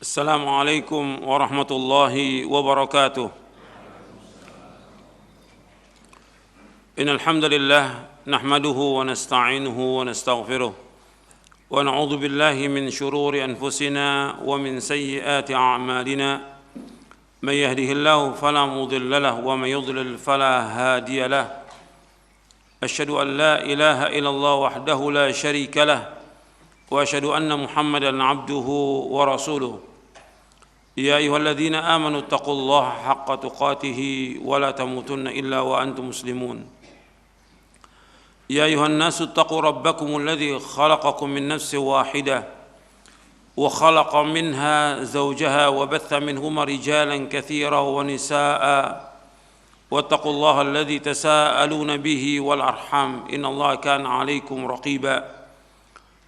السلام عليكم ورحمة الله وبركاته. إن الحمد لله نحمده ونستعينه ونستغفره ونعوذ بالله من شرور أنفسنا ومن سيئات أعمالنا. من يهده الله فلا مضل له ومن يضلل فلا هادي له. أشهد أن لا إله إلا الله وحده لا شريك له وأشهد أن محمدًا عبده ورسوله. يا أيها الذين آمنوا اتقوا الله حق تقاته ولا تموتن إلا وأنتم مسلمون. يا أيها الناس اتقوا ربكم الذي خلقكم من نفس واحدة وخلق منها زوجها وبث منهما رجالا كثيرا ونساء واتقوا الله الذي تساءلون به والأرحام إن الله كان عليكم رقيبا.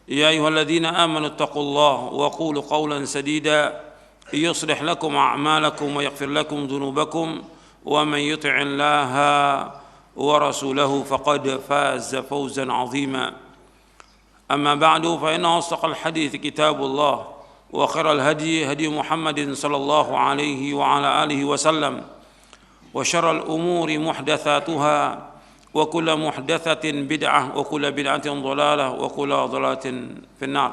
يا أيها الذين آمنوا اتقوا الله وقولوا قولا سديدا يصلح لكم أعمالكم ويغفر لكم ذنوبكم ومن يطع الله ورسوله فقد فاز فوزا عظيما. أما بعد فإن أصدق الحديث كتاب الله وخير الهدي هدي محمد صلى الله عليه وعلى آله وسلم وشر الأمور محدثاتها وكل محدثة بدعة وكل بدعة ضلالة وكل ضلالة في النار.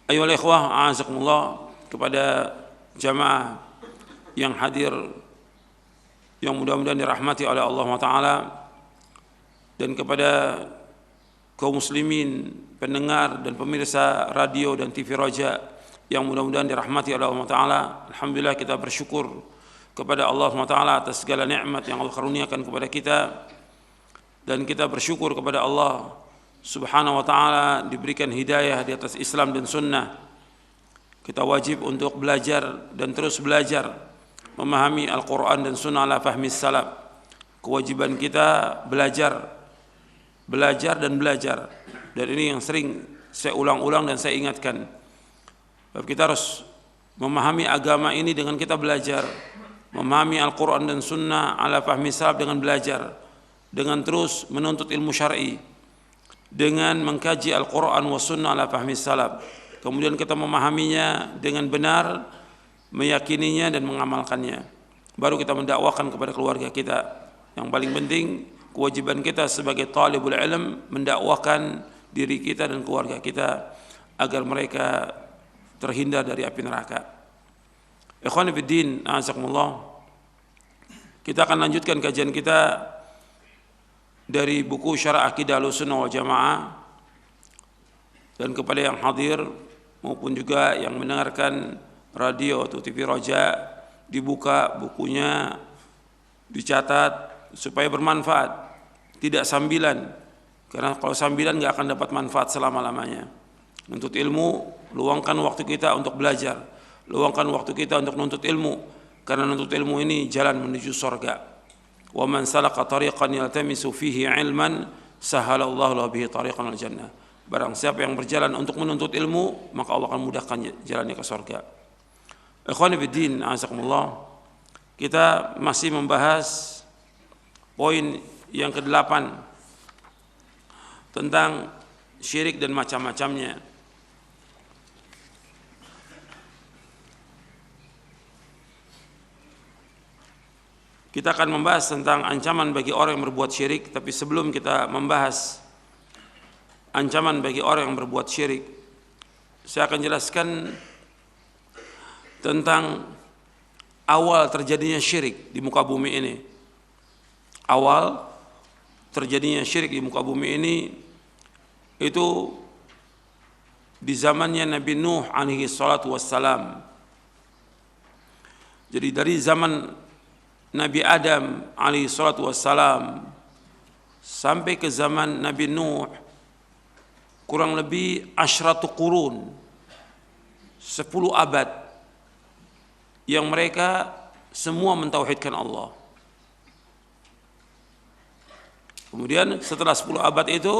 Ayolah ikhwah, a'azakumullah, kepada jamaah yang hadir yang mudah-mudahan dirahmati oleh Allah Ta'ala, dan kepada kaum muslimin, pendengar dan pemirsa radio dan TV Roja yang mudah-mudahan dirahmati oleh Allah Ta'ala. Alhamdulillah, kita bersyukur kepada Allah Ta'ala atas segala nikmat yang Allah karuniakan kepada kita, dan kita bersyukur kepada Allah Subhanahu wa Ta'ala diberikan hidayah di atas Islam dan Sunnah. Kita wajib untuk belajar dan terus belajar memahami Al-Quran dan Sunnah ala fahmi salaf. Kewajiban kita belajar dan belajar, dan ini yang sering saya ulang-ulang dan saya ingatkan. Kita harus memahami agama ini dengan kita belajar, memahami Al-Quran dan Sunnah ala fahmi salaf dengan belajar, dengan terus menuntut ilmu syar'i, dengan mengkaji Al-Quran wa Sunnah ala fahmi salaf. Kemudian kita memahaminya dengan benar, meyakininya dan mengamalkannya. Baru kita mendakwakan kepada keluarga kita. Yang paling penting, kewajiban kita sebagai talibul ilm mendakwakan diri kita dan keluarga kita agar mereka terhindar dari api neraka. Ikhwani fiddin, a'azakumullah. Kita akan lanjutkan kajian kita dari buku Syarah Aqidah Ahlussunnah wal Jamaah, dan kepada yang hadir maupun juga yang mendengarkan radio atau TV Roja, dibuka bukunya, dicatat supaya bermanfaat, tidak sambilan, karena kalau sambilan nggak akan dapat manfaat selama-lamanya. Nuntut ilmu, luangkan waktu kita untuk belajar, luangkan waktu kita untuk nuntut ilmu, karena nuntut ilmu ini jalan menuju surga. Wa man salaka tariqan yaltamisu fihi ilman sahalallahu lahu bihi tariqan al jannah. Barang siapa yang berjalan untuk menuntut ilmu, maka Allah akan mudahkan jalannya ke surga. Ikhwani fiddin, a'azakumullah. Kita masih membahas poin yang ke-8 tentang syirik dan macam-macamnya. Kita akan membahas tentang ancaman bagi orang yang berbuat syirik, tapi sebelum kita membahas ancaman bagi orang yang berbuat syirik, saya akan jelaskan tentang awal terjadinya syirik di muka bumi ini. Awal terjadinya syirik di muka bumi ini itu di zamannya Nabi Nuh alaihi salatu wassalam. Jadi dari zaman Nabi Adam alaihi salatu wassalam sampai ke zaman Nabi Nuh, kurang lebih 10 qurun, 10 abad, yang mereka semua mentauhidkan Allah. Kemudian setelah 10 abad itu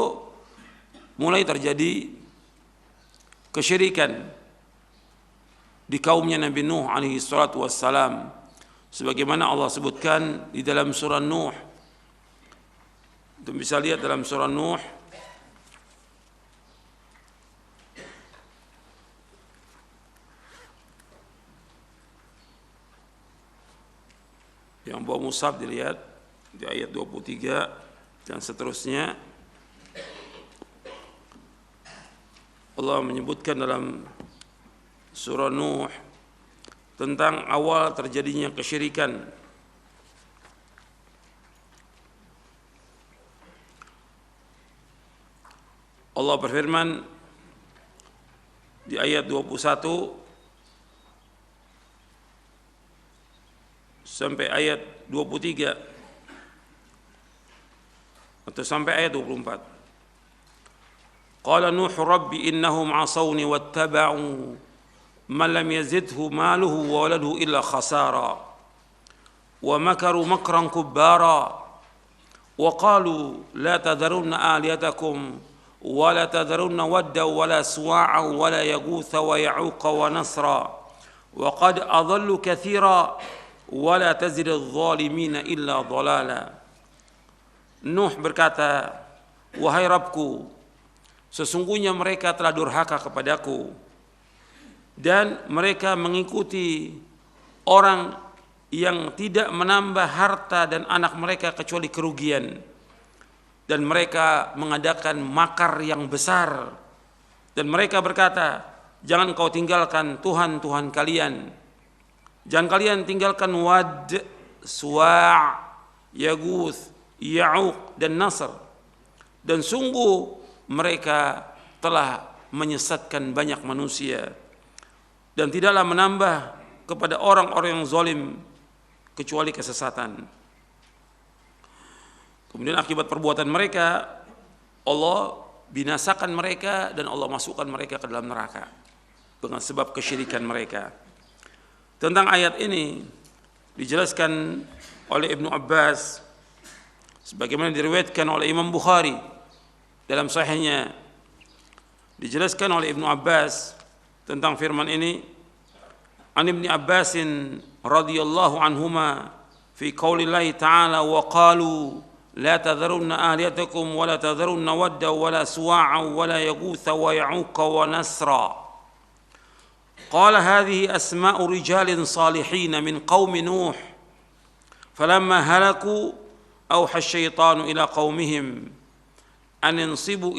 mulai terjadi kesyirikan di kaumnya Nabi Nuh alaihi salatu wassalam, sebagaimana Allah sebutkan di dalam surah Nuh. Kita bisa lihat dalam surah Nuh Yang bawa mushaf dilihat di ayat 23 dan seterusnya. Allah menyebutkan dalam surah Nuh tentang awal terjadinya kesyirikan. Allah berfirman di ayat 21 sampai ayat 23 atau sampai ayat 24. Qala Nuh rabbi innahum asawni wattaba'u man lam yazidhu maluhu wa waladuhu illa khasara wa makaru makran kubbara wa qalu la tadharunna aliyatakum wa la tadharunna wadda wa la suwa'a wa la yaghutha wa ya'uqa wa nasra wa qad adallu katsira wa la tazid adh-dhalimina illa dhalala. Nuh berkata, wahai Rabbku, sesungguhnya mereka telah durhaka kepadaku dan mereka mengikuti orang yang tidak menambah harta dan anak mereka kecuali kerugian, dan mereka mengadakan makar yang besar, dan mereka berkata, jangan kau tinggalkan Tuhan-Tuhan kalian, jangan kalian tinggalkan Wad, Suwa', Yaguth, Ya'uq dan Nasr, dan sungguh mereka telah menyesatkan banyak manusia dan tidaklah menambah kepada orang-orang yang zalim kecuali kesesatan. Kemudian akibat perbuatan mereka, Allah binasakan mereka dan Allah masukkan mereka ke dalam neraka dengan sebab kesyirikan mereka. Tentang ayat ini dijelaskan oleh Ibnu Abbas sebagaimana diriwayatkan oleh Imam Bukhari dalam sahihnya. Dijelaskan oleh Ibnu Abbas tentang firman ini, an Ibnu Abbas radhiyallahu anhuma fi qaulillahi ta'ala wa qalu la tadharunna aliyatakum wa la tadharunna wadda wa la suwa'a wa la yaghutha wa ya'uqa wa nasra. Qala hadhihi asma'u rijalin salihin min qaumi Nuh falamma halaku أوحى الشيطان إلى قومهم أن ينصبوا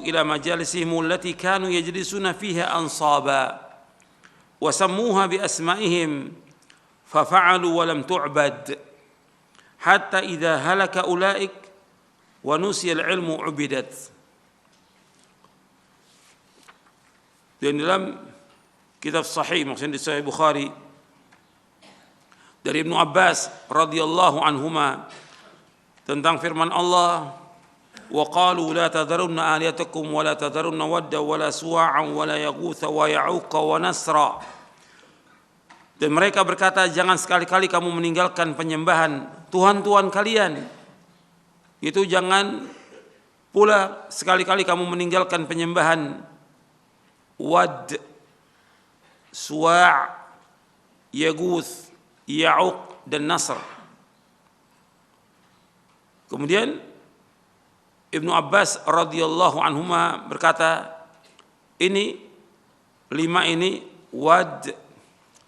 إلى مجالسهم التي كانوا يجلسون فيها أنصابا وسموها بأسمائهم ففعلوا ولم تعبد حتى إذا هلك أولئك ونسي العلم عبدت. Dan dalam kitab sahih, maksudnya di Sahih Bukhari, dari Ibnu Abbas radhiyallahu anhuma tentang firman Allah, wa qalu la tadharunna aliyatakum wa la tadharunna wadda wa la suwa'an wa la yaghutha wa ya'uqa wa nasra. Dan mereka berkata, jangan sekali-kali kamu meninggalkan penyembahan Tuhan-Tuhan kalian. Itu jangan pula sekali-kali kamu meninggalkan penyembahan Wad, Suwa', Yaguth, Ya'uq dan Nasr. Kemudian Ibnu Abbas radhiyallahu anhuma berkata, ini 5 ini Wad,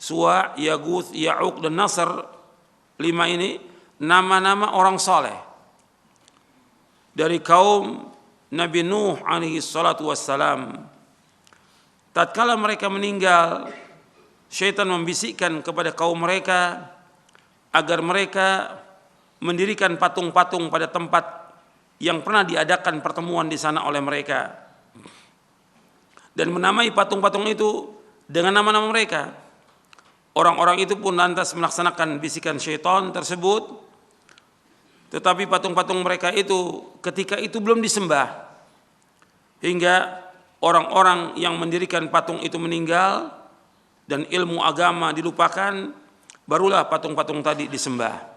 Suwa', Yaguth, Ya'uq dan Nasr, 5 ini nama-nama orang saleh dari kaum Nabi Nuh alaihi salatu wassalam. Tatkala mereka meninggal, syaitan membisikkan kepada kaum mereka agar mereka mendirikan patung-patung pada tempat yang pernah diadakan pertemuan di sana oleh mereka, dan menamai patung-patung itu dengan nama-nama mereka. Orang-orang itu pun lantas melaksanakan bisikan syaitan tersebut, tetapi patung-patung mereka itu ketika itu belum disembah, hingga orang-orang yang mendirikan patung itu meninggal dan ilmu agama dilupakan, barulah patung-patung tadi disembah.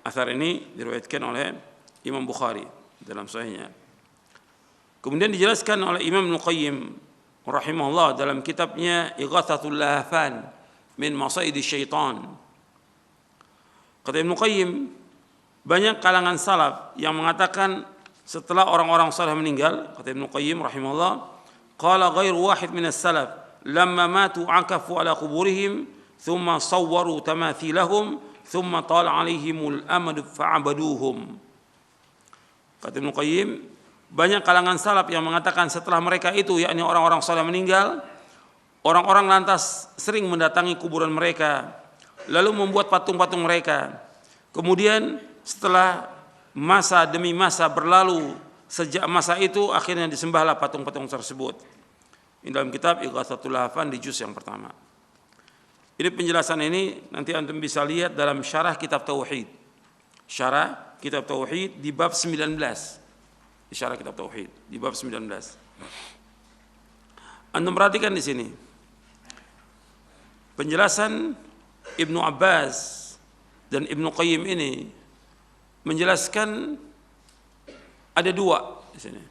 Athar ini diriwayatkan oleh Imam Bukhari dalam sahihnya. Kemudian dijelaskan oleh Imam Ibnu Qayyim rahimahullah dalam kitabnya Ighatsatul Lahfan min Masaidi Syaitan. Kata Ibnu Qayyim, banyak kalangan salaf yang mengatakan setelah orang-orang saleh meninggal, kata Ibnu Qayyim rahimahullah, qala ghairu wahid minas salaf lamma matu akafu ala quburihim thumma sawwaru tamathilahum thumma tala alaihimul amadu fa'abaduhum. Kata Ibnu Qayyim, banyak kalangan salaf yang mengatakan setelah mereka itu, yakni orang-orang saleh meninggal, orang-orang lantas sering mendatangi kuburan mereka, lalu membuat patung-patung mereka. Kemudian setelah masa demi masa berlalu, sejak masa itu akhirnya disembahlah patung-patung tersebut. Ini dalam kitab Ighatsatul Lahfan di juz yang pertama. Ini penjelasan ini nanti antum bisa lihat dalam syarah kitab Tauhid. Syarah kitab Tauhid di bab 19. Di syarah kitab Tauhid di bab 19. Antum perhatikan di sini. Penjelasan Ibnu Abbas dan Ibnu Qayyim ini menjelaskan ada dua di sini.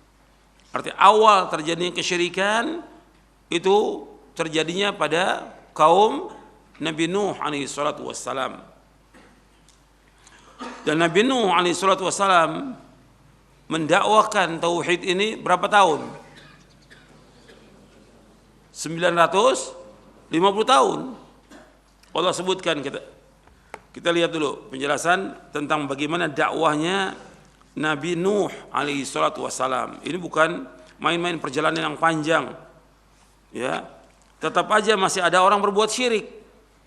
Arti awal terjadinya kesyirikan itu terjadinya pada kaum Nabi Nuh alaihi salatu wassalam. Dan Nabi Nuh alaihi salatu wassalam mendakwakan tauhid ini berapa tahun? 950 tahun. Allah sebutkan, kita lihat dulu penjelasan tentang bagaimana dakwahnya Nabi Nuh alaihi salatu wassalam. Ini bukan main-main perjalanan yang panjang. Ya. Tetap aja masih ada orang berbuat syirik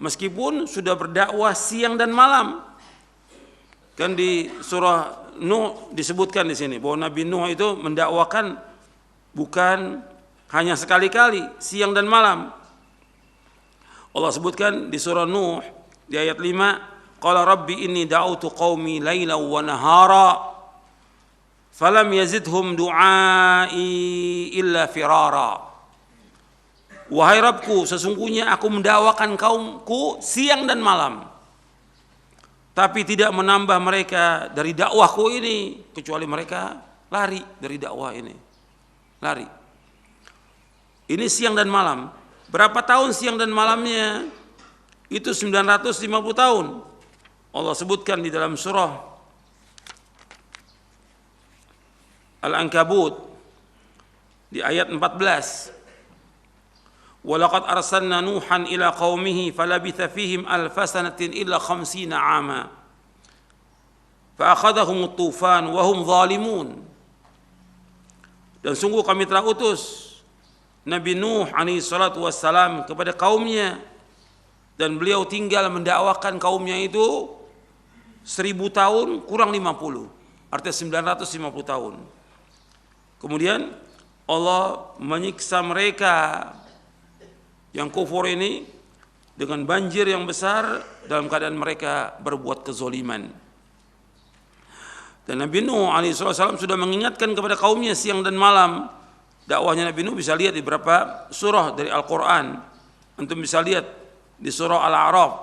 meskipun sudah berdakwah siang dan malam. Kan di surah Nuh disebutkan di sini bahwa Nabi Nuh itu mendakwakan bukan hanya sekali-kali, siang dan malam. Allah sebutkan di surah Nuh di ayat 5, qala rabbi inni da'utu qaumi lailan wa nahara falam yazidhum du'ai illa firara. Wahai Rabbku, sesungguhnya aku mendakwakan kaumku siang dan malam, tapi tidak menambah mereka dari dakwahku ini, kecuali mereka lari dari dakwah ini. Lari. Ini siang dan malam. Berapa tahun siang dan malamnya? Itu 950 tahun. Allah sebutkan di dalam surah Al-Ankabut di ayat 14. Walaqad arsalna Nuhan ila qaumihi falabitha fihim alfa sanatin illa 50 ama fa'akhadhahum at-tufan wa hum zalimun. Dan sungguh kami telah utus Nabi Nuh alaihi salatu wassalam kepada kaumnya, dan beliau tinggal mendakwakan kaumnya itu 1000 tahun kurang 50, artinya 950 tahun. Kemudian Allah menyiksa mereka yang kufur ini dengan banjir yang besar dalam keadaan mereka berbuat kezoliman. Dan Nabi Nuh alaihissalam sudah mengingatkan kepada kaumnya siang dan malam. Dakwahnya Nabi Nuh bisa lihat di beberapa surah dari Al-Quran. Antum bisa lihat di surah Al-A'raf.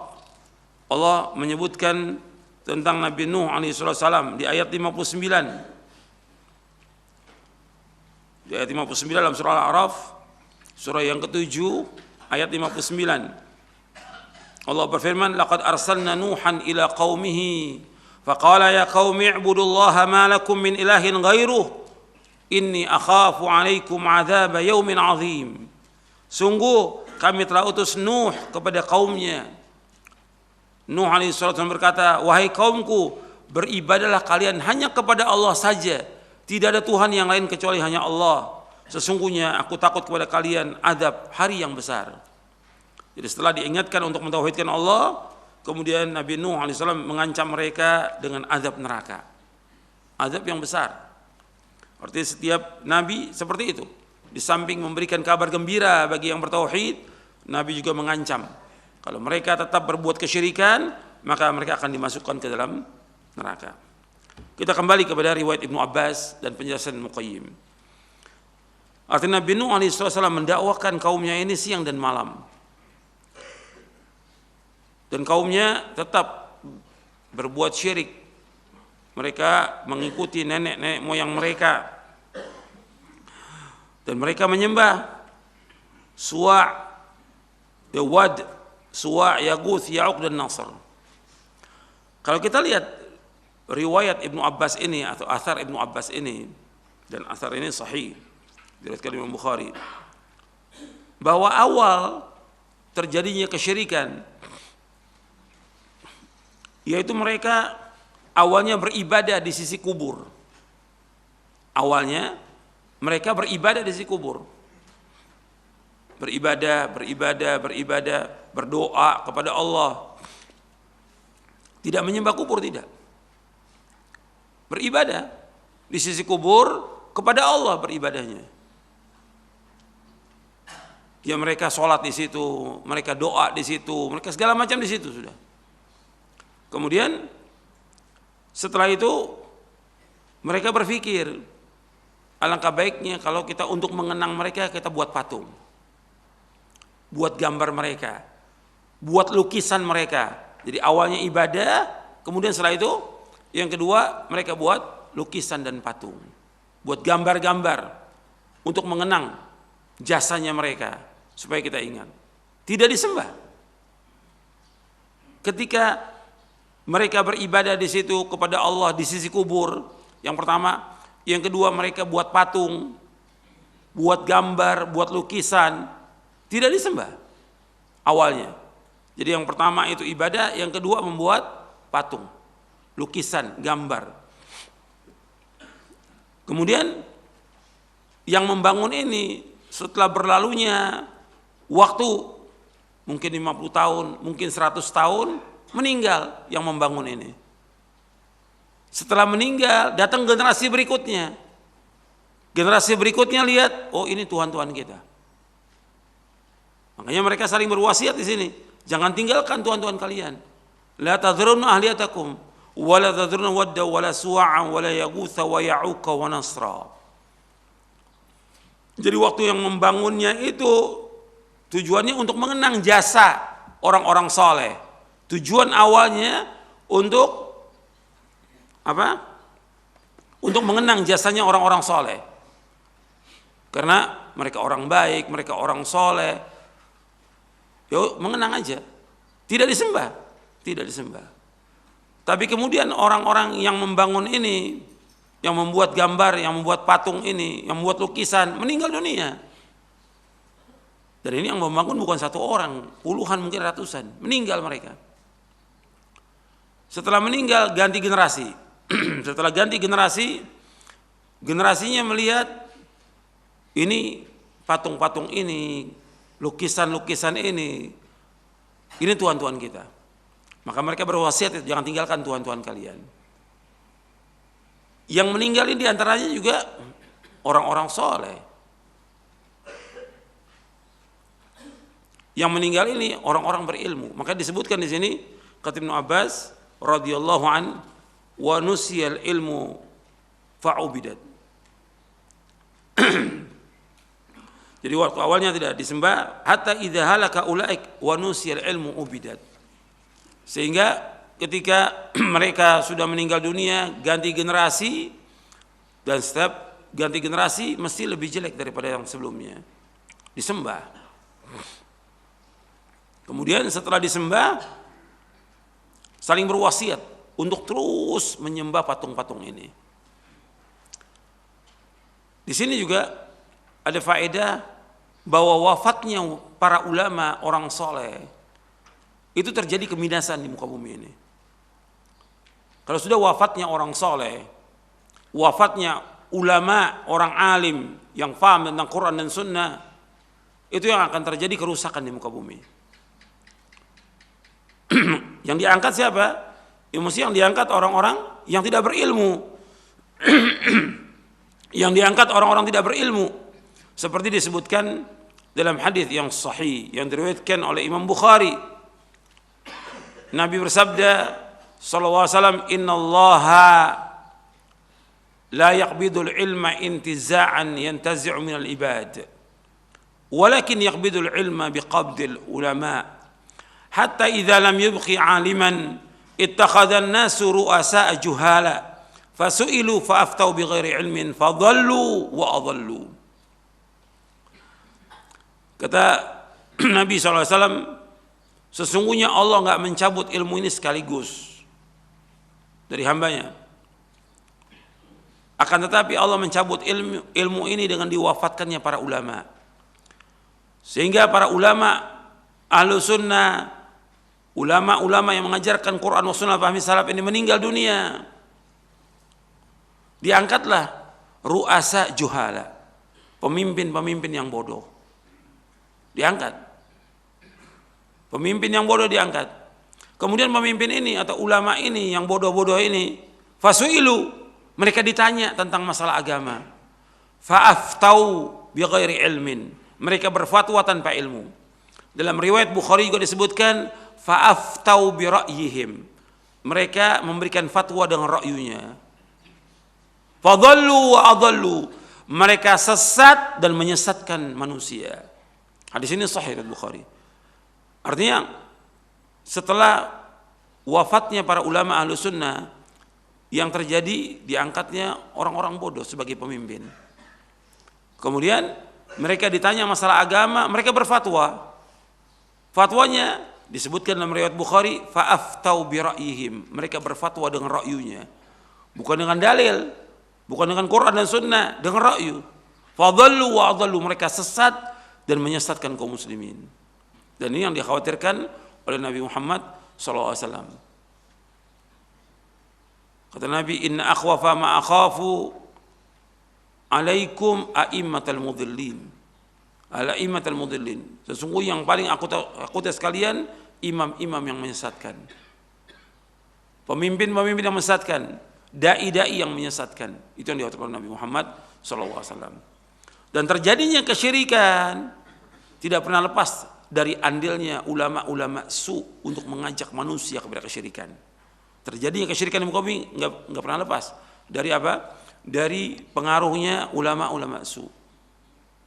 Allah menyebutkan tentang Nabi Nuh alaihissalam di ayat 59. Di ayat 59 dalam surah Al-A'raf, surah yang ke-7 ayat 59. Allah berfirman, laqad arsalna Nuhan ila qaumihi faqala ya qaumi ibudullaha ma lakum min ilahin ghairuh inni akhafu alaikum adzab yaumin azim. Sungguh kami telah utus Nuh kepada kaumnya. Nuh alaihi salatu berkata, wahai kaumku, beribadahlah kalian hanya kepada Allah saja, tidak ada Tuhan yang lain kecuali hanya Allah. Sesungguhnya aku takut kepada kalian adab hari yang besar. Jadi setelah diingatkan untuk mentauhidkan Allah, kemudian Nabi Nuh alaihissalam mengancam mereka dengan azab neraka, azab yang besar. Artinya setiap nabi seperti itu. Di samping memberikan kabar gembira bagi yang bertauhid, Nabi juga mengancam kalau mereka tetap berbuat kesyirikan, maka mereka akan dimasukkan ke dalam neraka. Kita kembali kepada riwayat Ibnu Abbas dan penjelasan Ibnu Qayyim. Artinya Nabi Nuh alaihissalam mendakwakan kaumnya ini siang dan malam. Dan kaumnya tetap berbuat syirik. Mereka mengikuti nenek-nenek moyang mereka. Dan mereka menyembah Suwa', Wad, Suwa', Yaguth, Ya'uq dan Nasr. Kalau kita lihat riwayat Ibnu Abbas ini atau athar Ibnu Abbas ini, dan athar ini sahih diriwayatkan Imam Bukhari. bahwa awal terjadinya kesyirikan yaitu mereka awalnya beribadah di sisi kubur. Awalnya mereka beribadah di sisi kubur. Beribadah, berdoa kepada Allah. Tidak menyembah kubur, tidak. Beribadah di sisi kubur kepada Allah beribadahnya. Ya mereka sholat di situ, mereka doa di situ, mereka segala macam di situ sudah. Kemudian setelah itu mereka berpikir, alangkah baiknya kalau kita untuk mengenang mereka kita buat patung, buat gambar mereka, buat lukisan mereka. Jadi awalnya ibadah, kemudian setelah itu yang kedua mereka buat lukisan dan patung, buat gambar-gambar untuk mengenang jasanya mereka supaya kita ingat. Tidak disembah. Ketika mereka beribadah di situ kepada Allah di sisi kubur, yang pertama, yang kedua mereka buat patung, buat gambar, buat lukisan, tidak disembah awalnya. Jadi yang pertama itu ibadah, yang kedua membuat patung, lukisan, gambar. Kemudian yang membangun ini setelah berlalunya waktu mungkin 50 tahun, mungkin 100 tahun, meninggal yang membangun ini. Setelah meninggal datang generasi berikutnya. Generasi berikutnya lihat, oh ini Tuhan-Tuhan kita. Makanya mereka saling berwasiat di sini, jangan tinggalkan Tuhan-Tuhan kalian. La tadhurunna ahliyatakum wa la tadhurunna wadda wa la suwa'an wa la yaghutha wa ya'uqa wa nasra. Jadi waktu yang membangunnya itu tujuannya untuk mengenang jasa orang-orang soleh. Tujuan awalnya untuk apa? Untuk mengenang jasanya orang-orang soleh. Karena mereka orang baik, mereka orang soleh. Yuk mengenang aja. Tidak disembah. Tidak disembah. Tapi kemudian orang-orang yang membangun ini, yang membuat gambar, yang membuat patung ini, yang membuat lukisan, meninggal dunia. Dan ini yang membangun bukan satu orang, puluhan mungkin ratusan, meninggal mereka. Setelah meninggal ganti generasi. Setelah ganti generasi, generasinya melihat ini patung-patung ini, lukisan-lukisan ini Tuhan-Tuhan kita. Maka mereka berwasiat, jangan tinggalkan Tuhan-Tuhan kalian. Yang meninggal ini diantaranya juga orang-orang soleh. Yang meninggal ini orang-orang berilmu. Maka disebutkan di sini kata Ibnu Abbas radhiyallahu an, wa nusiyal ilmu fa'ubidat. Jadi waktu awalnya tidak disembah, hatta idza halaka ulaik wa nusiyal ilmu ubidat. Sehingga ketika mereka sudah meninggal dunia, ganti generasi, dan setiap ganti generasi mesti lebih jelek daripada yang sebelumnya. Disembah. Kemudian setelah disembah, saling berwasiat untuk terus menyembah patung-patung ini. Di sini juga ada faedah bahwa wafatnya para ulama orang soleh itu terjadi kebinasan di muka bumi ini. Kalau sudah wafatnya orang soleh, wafatnya ulama orang alim yang paham tentang Quran dan Sunnah, itu yang akan terjadi kerusakan di muka bumi. Yang diangkat siapa? Yang diangkat orang-orang yang tidak berilmu. Yang diangkat orang-orang tidak berilmu. Seperti disebutkan dalam hadis yang sahih yang diriwayatkan oleh Imam Bukhari. Nabi bersabda sallallahu alaihi wasallam, "Innallaha la yaqbidul ilma intiza'an yantazi'u minal ibad. Walakin yaqbidul ilma biqabdil ulama. Hatta idza lam yubqi 'aliman ittakhadha an-nasu ru'asa'a juhala fasu'ilu fa'aftau bighairi ilmin fadhallu wa adhallu." Kata Nabi SAW, sesungguhnya Allah enggak mencabut ilmu ini sekaligus dari hambanya. Akan tetapi Allah mencabut ilmu ini dengan diwafatkannya para ulama. Sehingga para ulama ahlu sunnah, ulama-ulama yang mengajarkan Quran wa sunnah fahmi salaf ini meninggal dunia. Diangkatlah ru'asa juhala, pemimpin-pemimpin yang bodoh. Diangkat. Pemimpin yang bodoh diangkat. Kemudian pemimpin ini atau ulama ini yang bodoh-bodoh ini, fasu'ilu, mereka ditanya tentang masalah agama. Fa'aftau bighairi ilmin, mereka berfatwa tanpa ilmu. Dalam riwayat Bukhari juga disebutkan fa'aftau bi ra'yihim, mereka memberikan fatwa dengan ra'yunya. Fadhallu wa adhallu, mereka sesat dan menyesatkan manusia. Hadis ini sahih dari Bukhari. Artinya setelah wafatnya para ulama ahlu sunnah, yang terjadi diangkatnya orang-orang bodoh sebagai pemimpin. Kemudian mereka ditanya masalah agama, mereka berfatwa. Fatwanya disebutkan dalam riwayat Bukhari, fa'aftau bi ra'yihim, mereka berfatwa dengan ra'yunya, bukan dengan dalil, bukan dengan Quran dan Sunnah, dengan ra'yu. Fadhallu wa adhallu, mereka sesat dan menyesatkan kaum muslimin. Dan ini yang dikhawatirkan oleh Nabi Muhammad SAW. Kata Nabi, inna akhwafa ma akhafu alaikum a'immatal mudhillin. Al-a'immatal mudhillin. Sesungguhnya yang paling aku tahu sekalian, imam-imam yang menyesatkan. Pemimpin-pemimpin yang menyesatkan, dai-dai yang menyesatkan. Itu yang dikatakan Nabi Muhammad SAW. Dan terjadinya kesyirikan tidak pernah lepas dari andilnya ulama-ulama su untuk mengajak manusia kepada kesyirikan. Terjadinya kesyirikan di muka bumi nggak pernah lepas dari apa? Dari pengaruhnya ulama-ulama su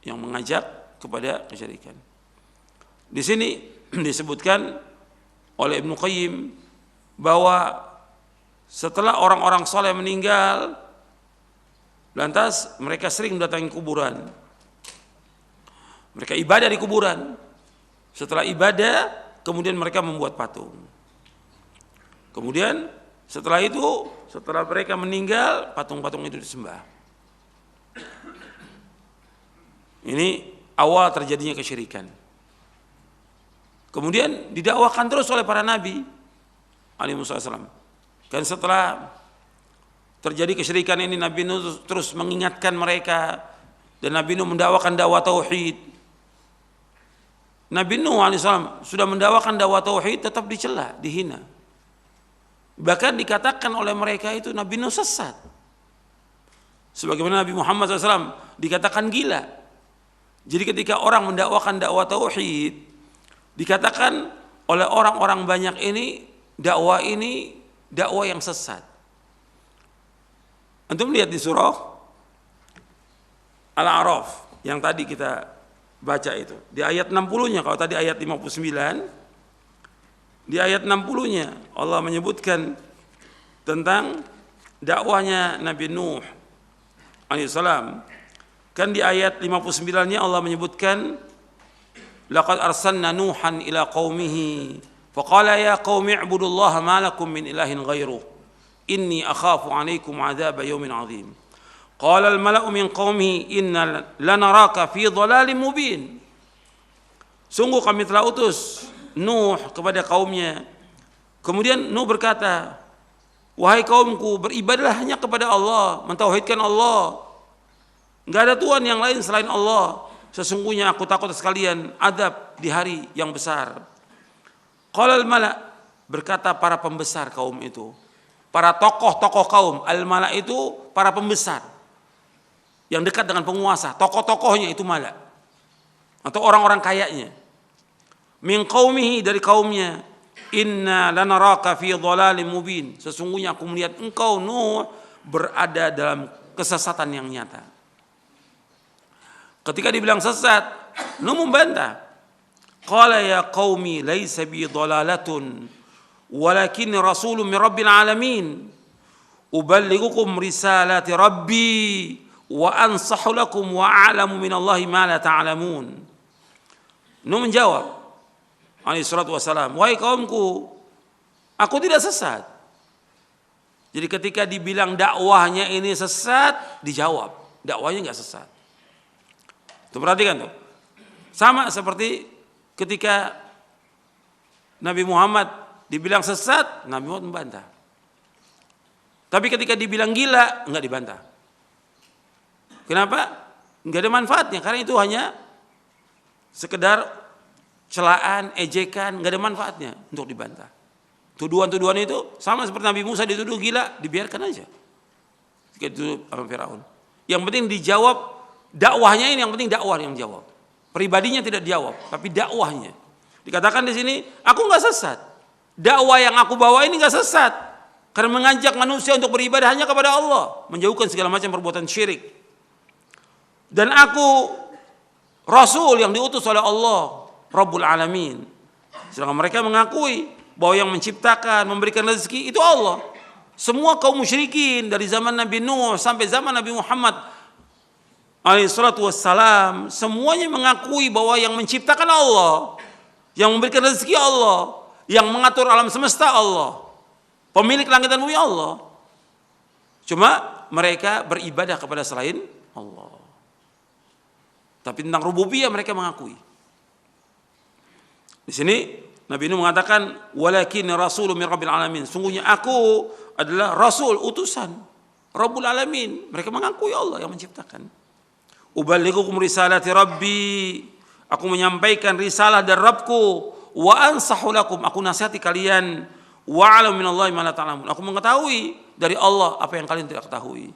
yang mengajak kepada kesyirikan. Di sini disebutkan oleh Ibnu Qayyim bahwa setelah orang-orang soleh meninggal, lantas mereka sering mendatangi kuburan. Mereka ibadah di kuburan. Setelah ibadah, kemudian mereka membuat patung. Kemudian setelah itu, setelah mereka meninggal, patung-patung itu disembah. Ini awal terjadinya kesyirikan. Kemudian didakwakan terus oleh para nabi alaihi wasallam. Kan setelah terjadi kesyirikan ini, Nabi Nuh terus mengingatkan mereka, dan Nabi Nuh mendakwakan dakwah tauhid. Nabi Nuh alaihissalam sudah mendakwakan dakwah tauhid, tetap dicela, dihina. Bahkan dikatakan oleh mereka itu Nabi Nuh sesat. Sebagaimana Nabi Muhammad SAW dikatakan gila. Jadi ketika orang mendakwakan dakwah tauhid, dikatakan oleh orang-orang banyak ini dakwah yang sesat. Antum lihat di surah Al-A'raf yang tadi kita baca itu. Di ayat 60-nya, kalau tadi ayat 59, di ayat 60-nya Allah menyebutkan tentang dakwahnya Nabi Nuh alaihissalam. Kan di ayat 59-nya Allah menyebutkan, laqad arsalna Nuhan ila qaumihi faqala ya qaumi ibudullaha ma lakum min ilahin ghairuh inni akhafu alaikum adzab yaumin azim. Qala al-mala'u min qaumihi inna lanaraka fi dhalalin mubin. Sungguh kami telah utus Nuh kepada kaumnya. Kemudian Nuh berkata, wahai kaumku, beribadahlah hanya kepada Allah, mentauhidkan Allah. Enggak ada Tuhan yang lain selain Allah. Sesungguhnya aku takut sekalian adab di hari yang besar. Qala al-mala', berkata para pembesar kaum itu. Para tokoh-tokoh kaum, al-mala' itu para pembesar yang dekat dengan penguasa, tokoh-tokohnya itu mala' atau orang-orang kayanya. Min qaumihi, dari kaumnya, inna lanaraka fi dhalalin mubin, sesungguhnya aku melihat engkau Nuh berada dalam kesesatan yang nyata. Ketika dibilang sesat, Nuh membantah. Qala ya qaumi laisa bi dhalalatun walakin rasulun min rabbil alamin uballighukum risalati rabbi wa ansahu lakum wa a'lamu minallahi ma la ta'lamun. Nuh menjawab alaihi salatu wassalam, wahai kaumku, aku tidak sesat. Jadi ketika dibilang dakwahnya ini sesat, dijawab dakwahnya enggak sesat. Tuh perhatikan tuh. Sama seperti ketika Nabi Muhammad dibilang sesat, Nabi Muhammad membantah. Tapi ketika dibilang gila, enggak dibantah. Kenapa? Enggak ada manfaatnya, karena itu hanya sekedar celaan, ejekan, enggak ada manfaatnya untuk dibantah. Tuduhan-tuduhan itu sama seperti Nabi Musa dituduh gila, dibiarkan aja. Ketika dituduh sama Firaun. Yang penting dijawab dakwahnya, ini yang penting dakwah yang jawab. Pribadinya tidak dijawab, tapi dakwahnya. Dikatakan di sini, aku enggak sesat. Dakwah yang aku bawa ini enggak sesat. Karena mengajak manusia untuk beribadah hanya kepada Allah, menjauhkan segala macam perbuatan syirik. Dan aku Rasul yang diutus oleh Allah, Rabbul Alamin. Sedangkan mereka mengakui bahwa yang menciptakan, memberikan rezeki itu Allah. Semua kaum musyrikin dari zaman Nabi Nuh sampai zaman Nabi Muhammad alaihissalatu wassalam, semuanya mengakui bahwa yang menciptakan Allah, yang memberikan rezeki Allah, yang mengatur alam semesta Allah, pemilik langit dan bumi Allah. Cuma mereka beribadah kepada selain Allah. Tapi tentang rububiyah mereka mengakui. Di sini Nabi Nuh mengatakan, walakin rasulun min rabbil alamin. Sungguhnya aku adalah rasul, utusan Rabbul Alamin. Mereka mengakui Allah yang menciptakan. Uballighukum risalati rabbi. Aku menyampaikan risalah dari Rabbku. Wa ansahu lakum. Aku nasihati kalian. Wa a'lamu minallahi ma la ta'lamun. Aku mengetahui dari Allah apa yang kalian tidak ketahui.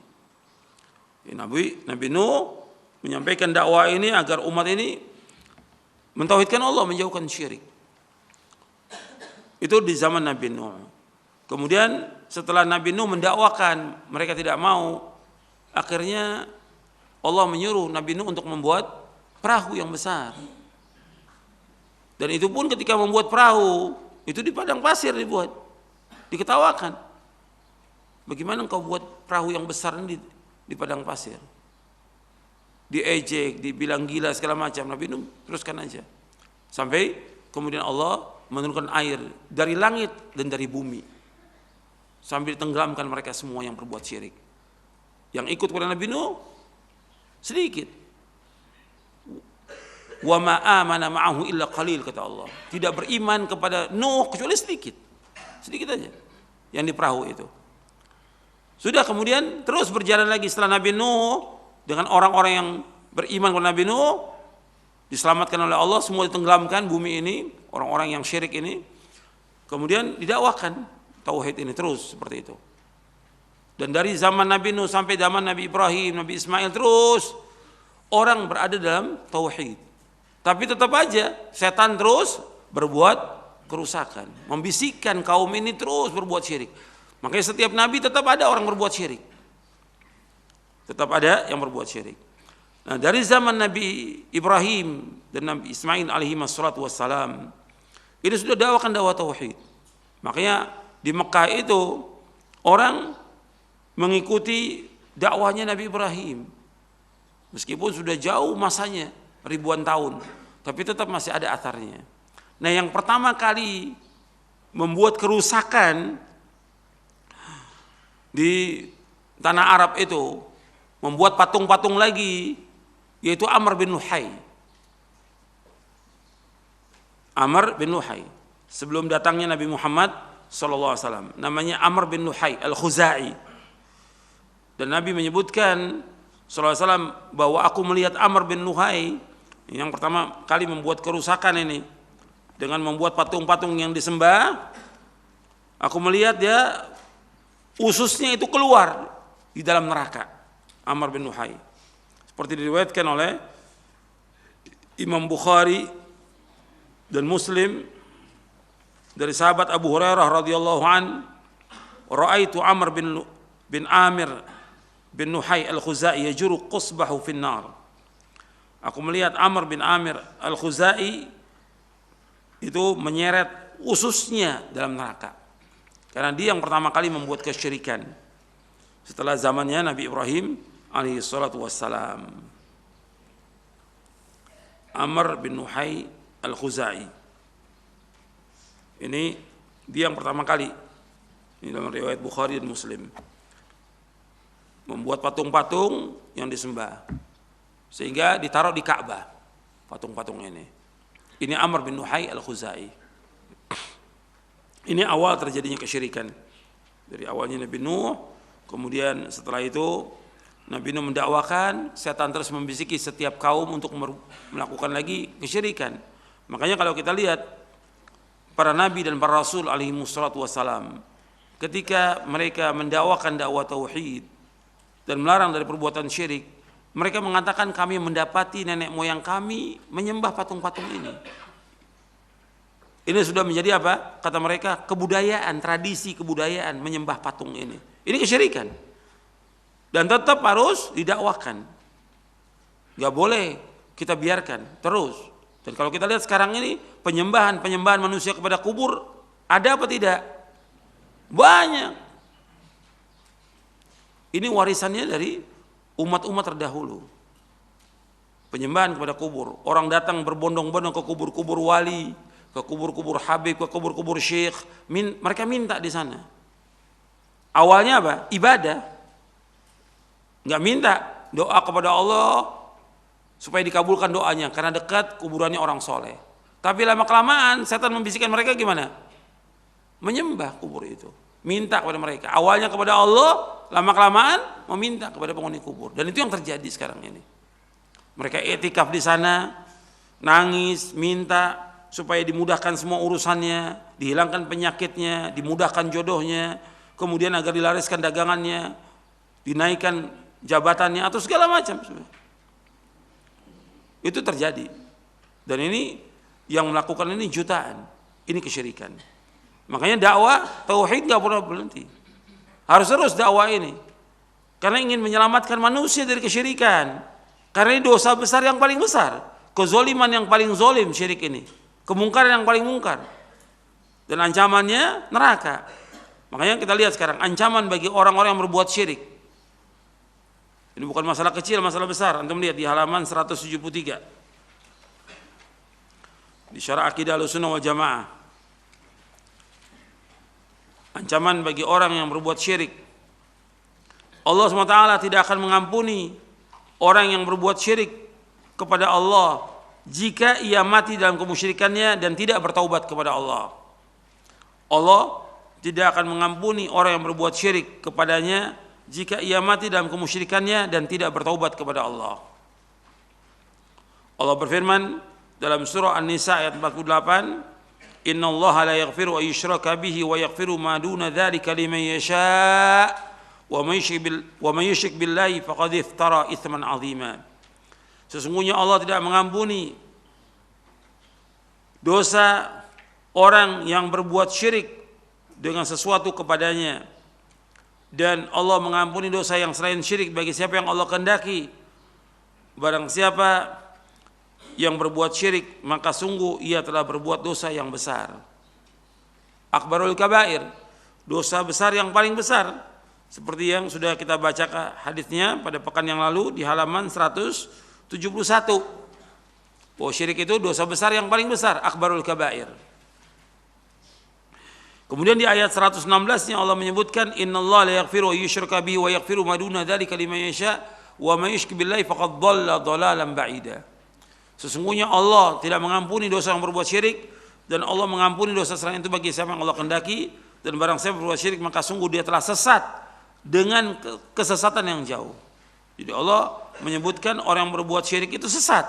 Nabi Nuh menyampaikan dakwah ini agar umat ini mentauhidkan Allah, menjauhkan syirik. Itu di zaman Nabi Nuh. Kemudian setelah Nabi Nuh mendakwakan, mereka tidak mau. Akhirnya Allah menyuruh Nabi Nuh untuk membuat perahu yang besar. Dan itu pun ketika membuat perahu, itu di padang pasir dibuat. Diketawakan. Bagaimana engkau buat perahu yang besar ini di padang pasir? Diejek, dibilang gila segala macam. Nabi Nuh teruskan aja. Sampai kemudian Allah menurunkan air dari langit dan dari bumi. Sambil tenggelamkan mereka semua yang berbuat syirik. Yang ikut kepada Nabi Nuh sedikit. Wa ma amana ma'ahu illa qalil, kata Allah. Tidak beriman kepada Nuh kecuali sedikit. Sedikit aja yang di perahu itu. Sudah kemudian terus berjalan lagi setelah Nabi Nuh dengan orang-orang yang beriman kepada Nabi Nuh, diselamatkan oleh Allah, semua ditenggelamkan bumi ini, orang-orang yang syirik ini. Kemudian didakwakan tauhid ini terus seperti itu. Dan dari zaman Nabi Nuh sampai zaman Nabi Ibrahim, Nabi Ismail, terus orang berada dalam tauhid. Tapi tetap aja setan terus berbuat kerusakan, membisikkan kaum ini terus berbuat syirik. Makanya setiap nabi tetap ada orang berbuat syirik. Tetap ada yang berbuat syirik. Nah, dari zaman Nabi Ibrahim dan Nabi Ismail alaihi wassalatu wassalam, ini sudah dakwakan dakwah tauhid. Makanya di Mekah itu orang mengikuti dakwahnya Nabi Ibrahim. Meskipun sudah jauh masanya, ribuan tahun, tapi tetap masih ada atharnya. Nah, yang pertama kali membuat kerusakan di tanah Arab itu, membuat patung-patung lagi, yaitu Amr bin Luhai. Amr bin Luhai. Sebelum datangnya Nabi Muhammad SAW, namanya Amr bin Luhai al-Khuzai. Dan Nabi menyebutkan SAW bahwa aku melihat Amr bin Luhai yang pertama kali membuat kerusakan ini dengan membuat patung-patung yang disembah. Aku melihat dia ususnya itu keluar di dalam neraka. Amr bin Luhai, seperti diriwayatkan oleh Imam Bukhari dan Muslim dari sahabat Abu Hurairah radhiyallahu an, ra'aitu Amr bin Amir bin Luhai al-Khuzai yajuru qusbahu fin nar. Aku melihat Amr bin Amir al-Khuzai itu menyeret ususnya dalam neraka, karena dia yang pertama kali membuat kesyirikan setelah zamannya Nabi Ibrahim alaihi salatu wassalam. Amr bin Luhai al-Khuzai ini dia yang pertama kali, ini dalam riwayat Bukhari dan Muslim, membuat patung-patung yang disembah sehingga ditaruh di Ka'bah. patung-patung ini. Ini Amr bin Nuhai al-Khuzai. Ini awal terjadinya kesyirikan. Dari awalnya Nabi Nuh, kemudian setelah itu Nabi Nuh mendakwakan, setan terus membisiki setiap kaum untuk melakukan lagi kesyirikan. Makanya kalau kita lihat para nabi dan para rasul alaihi wassalatu wassalam, ketika mereka mendakwakan dakwah tauhid dan melarang dari perbuatan syirik, mereka mengatakan kami mendapati nenek moyang kami menyembah patung-patung ini. Ini sudah menjadi apa? Kata mereka, kebudayaan, tradisi kebudayaan menyembah patung ini. Ini kesyirikan. Dan tetap harus didakwakan. Gak boleh kita biarkan terus. Dan kalau kita lihat sekarang ini, penyembahan manusia kepada kubur, ada apa tidak? Banyak. Ini warisannya dari umat-umat terdahulu. Penyembahan kepada kubur. Orang datang berbondong-bondong ke kubur-kubur wali, ke kubur-kubur habib, ke kubur-kubur syekh. Mereka minta di sana. Awalnya apa? Ibadah. Nggak minta doa kepada Allah supaya dikabulkan doanya karena dekat kuburannya orang soleh. Tapi lama-kelamaan setan membisikkan mereka gimana? Menyembah kubur itu. Minta kepada mereka. Awalnya kepada Allah, lama-kelamaan meminta kepada penghuni kubur. Dan itu yang terjadi sekarang ini. Mereka i'tikaf di sana, nangis, minta supaya dimudahkan semua urusannya, dihilangkan penyakitnya, dimudahkan jodohnya, kemudian agar dilariskan dagangannya, dinaikkan jabatannya atau segala macam. Itu terjadi. Dan ini yang melakukan ini jutaan. Ini kesyirikan. Makanya dakwah tauhid gak pernah berhenti. Harus terus dakwah ini. Karena ingin menyelamatkan manusia dari kesyirikan. Karena ini dosa besar yang paling besar. Kezoliman yang paling zolim syirik ini. Kemungkaran yang paling mungkar. Dan ancamannya neraka. Makanya kita lihat sekarang ancaman bagi orang-orang yang berbuat syirik. Ini bukan masalah kecil, masalah besar. Antum lihat di halaman 173. Di Syarah Aqidah Ahlussunnah wal Jamaah. Ancaman bagi orang yang berbuat syirik. Allah SWT tidak akan mengampuni orang yang berbuat syirik kepada Allah jika ia mati dalam kemusyrikannya dan tidak bertaubat kepada Allah. Allah tidak akan mengampuni orang yang berbuat syirik kepadanya jika ia mati dalam kemusyrikannya dan tidak bertaubat kepada Allah. Allah berfirman dalam surah An-Nisa ayat 48, "Innallaha la yaghfiru an yushraka bihi wa yaghfiru ma duna dzalika liman yasha' wa man yushrik billahi faqad iftara itsman 'azima." Sesungguhnya Allah tidak mengampuni dosa orang yang berbuat syirik dengan sesuatu kepadanya, dan Allah mengampuni dosa yang selain syirik bagi siapa yang Allah kehendaki. Barang siapa yang berbuat syirik, maka sungguh ia telah berbuat dosa yang besar. Akbarul kabair, dosa besar yang paling besar. Seperti yang sudah kita bacakan hadisnya pada pekan yang lalu di halaman 171. Bahwa syirik itu dosa besar yang paling besar, akbarul kabair. Kemudian di ayat 116-nya Allah menyebutkan innallaha la yaghfiru an yushraka bihi wa yaghfiru ma duna dzalika liman yasha wa may yushrik billahi faqad dhalla dhalalan ba'ida. Sesungguhnya Allah tidak mengampuni dosa yang berbuat syirik, dan Allah mengampuni dosa selain itu bagi siapa yang Allah kehendaki, dan barang siapa berbuat syirik maka sungguh dia telah sesat dengan kesesatan yang jauh. Jadi Allah menyebutkan orang yang berbuat syirik itu sesat.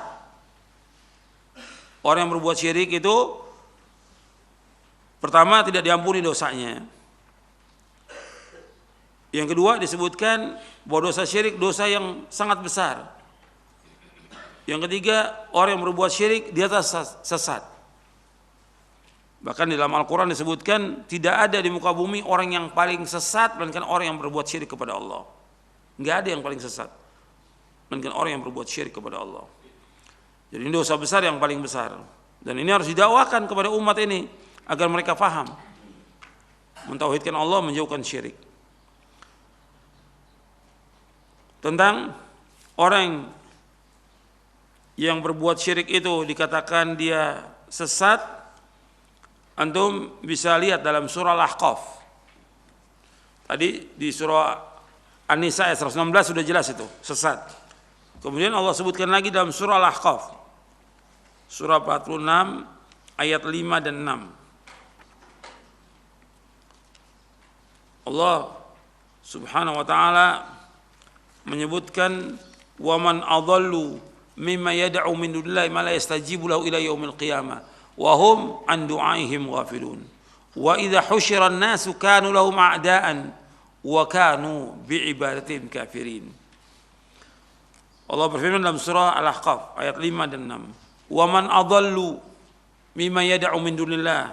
Orang yang berbuat syirik itu pertama tidak diampuni dosanya. Yang kedua disebutkan bahwa dosa syirik dosa yang sangat besar. Yang ketiga, orang yang berbuat syirik dia sesat. Bahkan di dalam Al-Quran disebutkan tidak ada di muka bumi orang yang paling sesat melainkan orang yang berbuat syirik kepada Allah. Enggak ada yang paling sesat melainkan orang yang berbuat syirik kepada Allah. Jadi ini dosa besar yang paling besar. Dan ini harus didakwakan kepada umat ini agar mereka faham, mentauhidkan Allah, menjauhkan syirik. Tentang orang yang berbuat syirik itu dikatakan dia sesat, antum bisa lihat dalam surah Al-Ahqaf. Tadi di surah An-Nisa ayat 116 sudah jelas itu, sesat. Kemudian Allah sebutkan lagi dalam surah Al-Ahqaf surah 46 ayat 5 dan 6. Allah Subhanahu wa taala menyebutkan waman adallu mimma yad'u min dunillahi ma la yastajibu lahu ila yaumil qiyamah wa hum an du'aihim ghafilun wa idza husyira an-nasu kanu lahum a'daan wa kanu bi'ibadatihim kafirin. Allah berfirman dalam surah Al-Ahqaf ayat 5 dan 6. Waman adallu mimma yad'u min dunillahi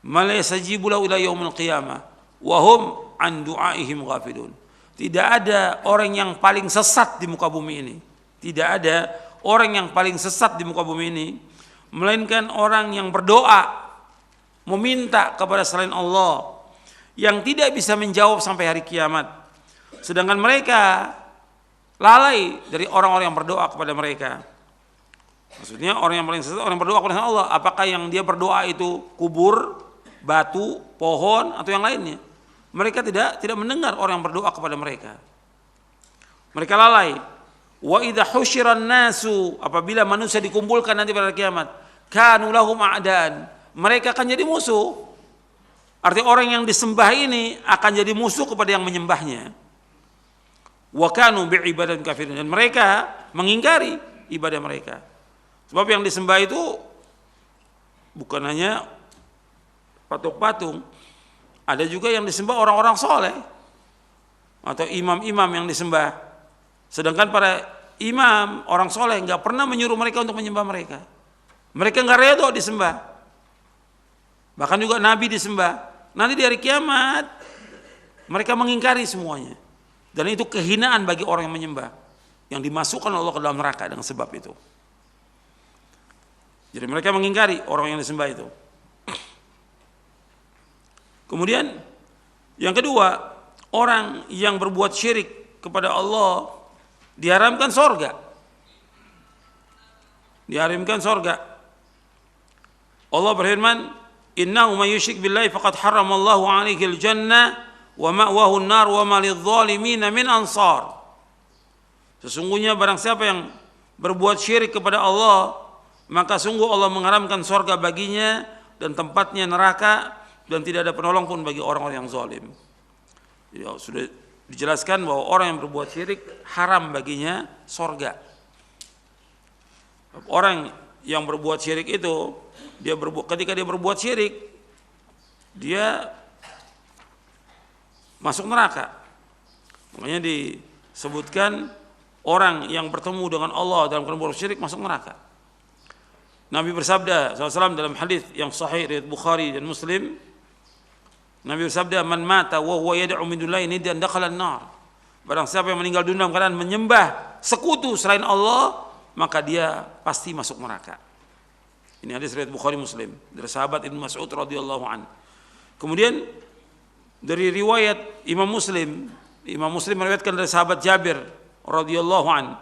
ma la yastajibu lahu ila yaumil qiyamah wahum an du'aihim ghafilun. Tidak ada orang yang paling sesat di muka bumi ini. Tidak ada orang yang paling sesat di muka bumi ini melainkan orang yang berdoa meminta kepada selain Allah yang tidak bisa menjawab sampai hari kiamat. Sedangkan mereka lalai dari orang-orang yang berdoa kepada mereka. Maksudnya orang yang paling sesat orang yang berdoa kepada Allah. Apakah yang dia berdoa itu kubur, batu, pohon atau yang lainnya? Mereka tidak mendengar orang yang berdoa kepada mereka. Mereka lalai. Wa idza husyiran nasu, apabila manusia dikumpulkan nanti pada kiamat, kanu lahum a'dan, mereka akan jadi musuh. Artinya orang yang disembah ini akan jadi musuh kepada yang menyembahnya. Wa kanu bi'ibadatin kafirin, dan mereka mengingkari ibadah mereka. Sebab yang disembah itu bukan hanya patung-patung, ada juga yang disembah orang-orang soleh atau imam-imam yang disembah. Sedangkan para imam orang soleh nggak pernah menyuruh mereka untuk menyembah mereka. Mereka nggak redho disembah. Bahkan juga Nabi disembah. Nanti di hari kiamat mereka mengingkari semuanya. Dan itu kehinaan bagi orang yang menyembah, yang dimasukkan Allah ke dalam neraka dengan sebab itu. Jadi mereka mengingkari orang yang disembah itu. Kemudian yang kedua, orang yang berbuat syirik kepada Allah diharamkan sorga. Diharamkan sorga. Allah berfirman, innahu may yusyrik billahi faqad haramallahu alaihi al-jannah wa ma'wahu an-nar wa ma lidh-dhalimin min ansar. Sesungguhnya barang siapa yang berbuat syirik kepada Allah, maka sungguh Allah mengharamkan sorga baginya dan tempatnya neraka, dan tidak ada penolong pun bagi orang-orang yang zalim. Jadi sudah dijelaskan bahwa orang yang berbuat syirik haram baginya sorga. Orang yang berbuat syirik itu ketika dia berbuat syirik dia masuk neraka. Makanya disebutkan orang yang bertemu dengan Allah dalam keadaan berbuat syirik masuk neraka. Nabi bersabda SAW dalam hadis yang sahih riwayat Bukhari dan Muslim, Nabi bersabda, man mata wa huwa yad'u min dunillahi niddan dakhala an-nar. Barang siapa yang meninggal dunia dalam keadaan menyembah sekutu selain Allah, maka dia pasti masuk neraka. Ini hadis riwayat Bukhari Muslim dari sahabat Ibnu Mas'ud radhiyallahu an. Kemudian dari riwayat Imam Muslim meriwayatkan dari sahabat Jabir radhiyallahu an.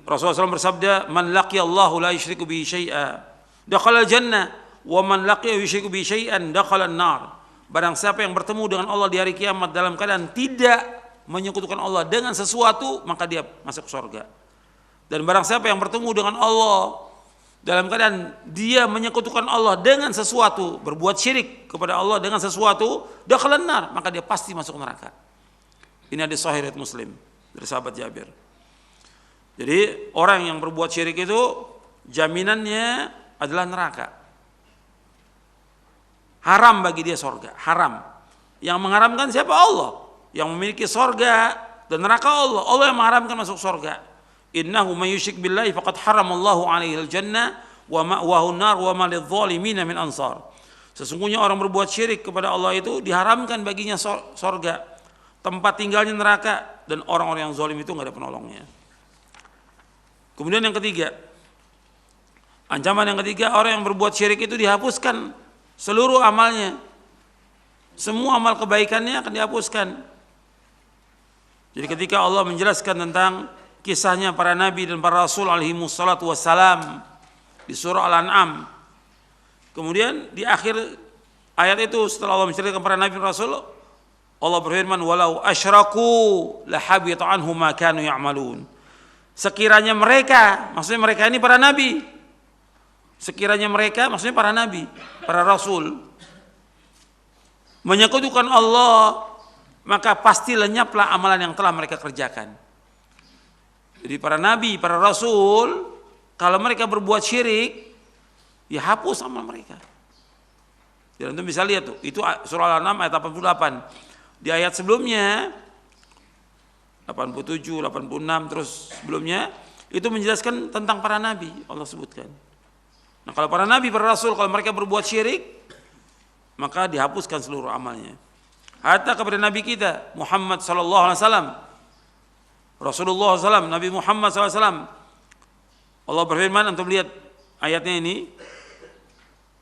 Rasulullah SAW bersabda, man laqiya Allahu la yusyriku bihi syai'a dakhala al-jannah wa man laqiya yusyriku bihi syai'an dakhala an-nar. Barang siapa yang bertemu dengan Allah di hari kiamat dalam keadaan tidak menyekutukan Allah dengan sesuatu, maka dia masuk surga. Dan barang siapa yang bertemu dengan Allah dalam keadaan dia menyekutukan Allah dengan sesuatu, berbuat syirik kepada Allah dengan sesuatu, dakhalan nar, maka dia pasti masuk neraka. Ini hadis sahih riwayat Muslim dari sahabat Jabir. Jadi orang yang berbuat syirik itu jaminannya adalah neraka. Haram bagi dia sorga, haram. Yang mengharamkan siapa? Allah. Yang memiliki sorga dan neraka Allah. Allah yang mengharamkan masuk sorga. Innahu may yusyrik billahi faqad haramallahu alaihi al-jannah wa ma'wahu an-nar wa ma lidh-dhalimin min ansar. Sesungguhnya orang berbuat syirik kepada Allah itu diharamkan baginya sorga, tempat tinggalnya neraka, dan orang-orang yang zalim itu enggak ada penolongnya. Kemudian yang ketiga, ancaman yang ketiga, orang yang berbuat syirik itu dihapuskan seluruh amalnya. Semua amal kebaikannya akan dihapuskan. Jadi ketika Allah menjelaskan tentang kisahnya para nabi dan para rasul alaihi wassalatu wassalam di surah Al-An'am, kemudian di akhir ayat itu setelah Allah menceritakan para nabi dan rasul, Allah berfirman, walau asyraku lahabita anhum ma kanu ya'malun. Sekiranya mereka, maksudnya mereka ini para nabi, sekiranya mereka, maksudnya para nabi, para rasul, menyekutukan Allah, maka pasti lenyaplah amalan yang telah mereka kerjakan. Jadi para nabi, para rasul, kalau mereka berbuat syirik, ya hapus amal mereka. Jadi antum bisa lihat tuh, itu surah Al-An'am ayat 88. Di ayat sebelumnya 87, 86 terus sebelumnya itu menjelaskan tentang para nabi, Allah sebutkan. Nah, kalau para nabi, para rasul, kalau mereka berbuat syirik, maka dihapuskan seluruh amalnya. Hatta kepada nabi kita Muhammad sallallahu alaihi wasallam, Rasulullah SAW, Nabi Muhammad SAW, Allah berfirman, antum lihat ayatnya ini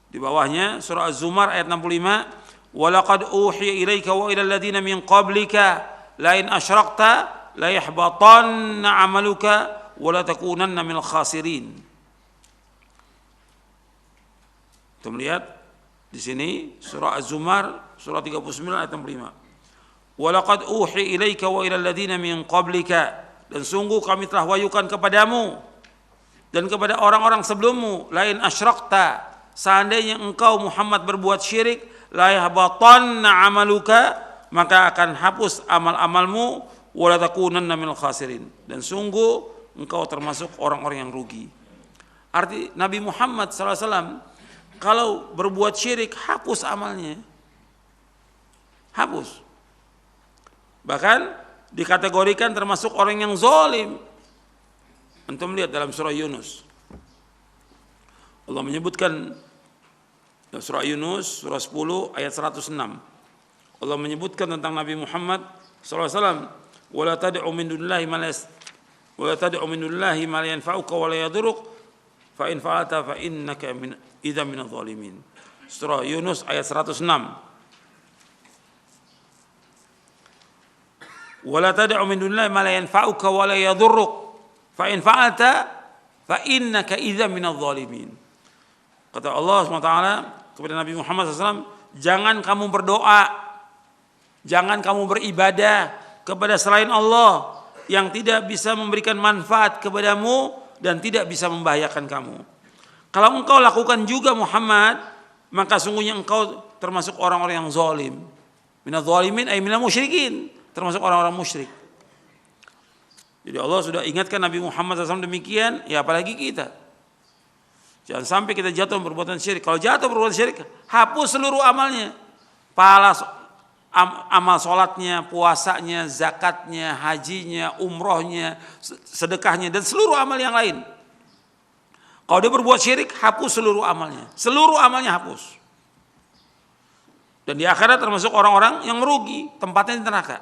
di bawahnya, surah Az-Zumar ayat 65, walaqad uhiya ilaika wa ilal ladzina min qablika la in asyrakta la yahbatanna 'amaluka wa la takunanna minal khasirin. Kita melihat di sini surah Az-Zumar surah 39 ayat 65. Walaqad uhiya ilaika wa ilal ladzina min qablika, dan sungguh kami telah wahyukan kepadamu dan kepada orang-orang sebelummu, la in asyrakta, seandainya engkau Muhammad berbuat syirik, la yahbatanna 'amaluka, maka akan hapus amal-amalmu, wa la takunanna minal khasirin, dan sungguh engkau termasuk orang-orang yang rugi. Arti Nabi Muhammad SAW kalau berbuat syirik, hapus amalnya, hapus. Bahkan dikategorikan termasuk orang yang zalim. Antum lihat dalam surah Yunus, Allah menyebutkan dalam surah Yunus surah 10 ayat 106. Allah menyebutkan tentang Nabi Muhammad SAW, wala tad'u min dunillahi ma la yanfa'uka wa la yadurruk, fa in fa'alta fa innaka idzan minadh dhalimin. Surah Yunus ayat 106. Wala tad'u min dunillahi ma la yanfa'uka wa la yadurruk, fa in fa'alta fa innaka idzan minadh dhalimin. Kata Allah SWT kepada Nabi Muhammad SAW, jangan kamu berdoa, jangan kamu beribadah kepada selain Allah yang tidak bisa memberikan manfaat kepadamu dan tidak bisa membahayakan kamu. Kalau engkau lakukan juga Muhammad, maka sungguhnya engkau termasuk orang-orang yang zalim. Minadh dhalimin ay minal musyrikin, termasuk orang-orang musyrik. Jadi Allah sudah ingatkan Nabi Muhammad SAW demikian, ya apalagi kita. Jangan sampai kita jatuh perbuatan syirik. Kalau jatuh perbuatan syirik, hapus seluruh amalnya. Pahala amal sholatnya, puasanya, zakatnya, hajinya, umrohnya, sedekahnya, dan seluruh amal yang lain. Kalau dia berbuat syirik, hapus seluruh amalnya. Seluruh amalnya hapus. Dan di akhirat termasuk orang-orang yang merugi, tempatnya di neraka.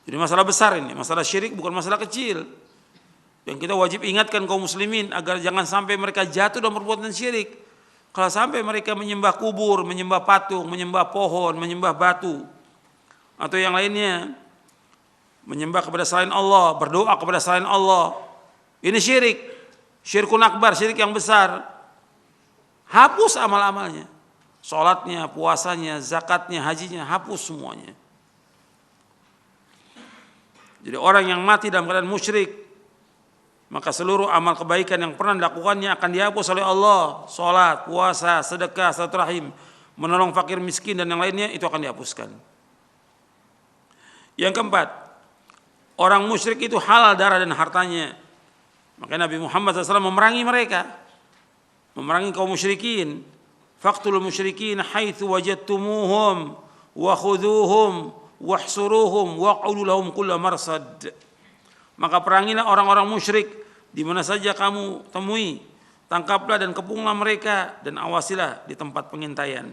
Jadi masalah besar ini, masalah syirik bukan masalah kecil. Yang kita wajib ingatkan kaum muslimin agar jangan sampai mereka jatuh dalam perbuatan syirik. Kalau sampai mereka menyembah kubur, menyembah patung, menyembah pohon, menyembah batu, atau yang lainnya, menyembah kepada selain Allah, berdoa kepada selain Allah, ini syirik, syirkun akbar, syirik yang besar. Hapus amal-amalnya, sholatnya, puasanya, zakatnya, hajinya, hapus semuanya. Jadi orang yang mati dalam keadaan musyrik, maka seluruh amal kebaikan yang pernah dilakukannya akan dihapus oleh Allah. Salat, puasa, sedekah, silaturahim, menolong fakir miskin dan yang lainnya itu akan dihapuskan. Yang keempat, orang musyrik itu halal darah dan hartanya. Maka Nabi Muhammad SAW memerangi mereka, memerangi kaum musyrikin. Faqtul musyrikin haitsu wajadtumuhum wa khudhuhum wahsuruhum waq'udu lahum kulla marsad. Maka perangilah orang-orang musyrik di mana saja kamu temui, tangkaplah dan kepunglah mereka dan awasilah di tempat pengintaian.